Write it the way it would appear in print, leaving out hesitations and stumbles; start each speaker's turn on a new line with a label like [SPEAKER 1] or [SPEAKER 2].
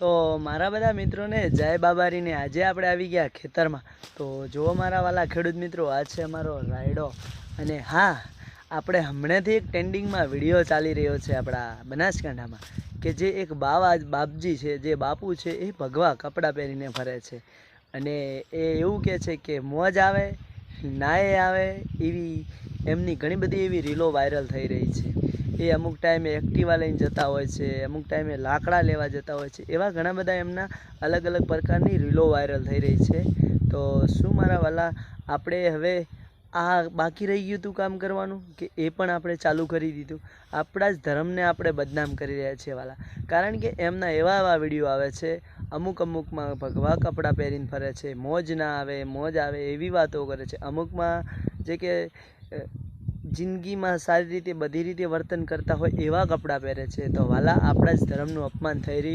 [SPEAKER 1] તો મારા બધા મિત્રોને જય બાબારીને આજે આપણે આવી ગયા ખેતરમાં। તો જુઓ મારા વાલા ખેડૂત મિત્રો, આ છે અમારો રાયડો। અને હા, આપણે હમણાંથી એક ટ્રેન્ડિંગમાં વિડીયો ચાલી રહ્યો છે આપણા બનાસકાંઠામાં, કે જે એક બાપજી છે, જે બાપુ છે એ ભગવા કપડાં પહેરીને ફરે છે અને એ એવું કહે છે કે મોજ આવે નાએ આવે એવી એમની ઘણી બધી એવી રીલો વાયરલ થઈ રહી છે। એ અમુક ટાઈમે એક્ટિવા લઈને જતા હોય છે, અમુક ટાઈમે લાકડા લેવા જતા હોય છે, એવા ઘણા બધા એમના અલગ અલગ પ્રકારની રીલો વાયરલ થઈ રહી છે। તો શું મારા વાલા, આપણે હવે આ બાકી રહી ગયું હતું કામ કરવાનું, કે એ પણ આપણે ચાલુ કરી દીધું? આપણા જ ધર્મને આપણે બદનામ કરી રહ્યા છીએ વાલા, કારણ કે એમના એવા એવા વિડીયો આવે છે, અમુકમાં ભગવા કપડાં પહેરીને ફરે છે, મોજ ના આવે મોજ આવે એવી વાતો કરે છે, અમુકમાં જે કે જિંદગીમાં સારી રીતે બધી રીતે વર્તન કરતા હોય એવા કપડાં પહેરે છે। તો વાલા, આપણા જ ધર્મનું અપમાન થઈ રહ્યું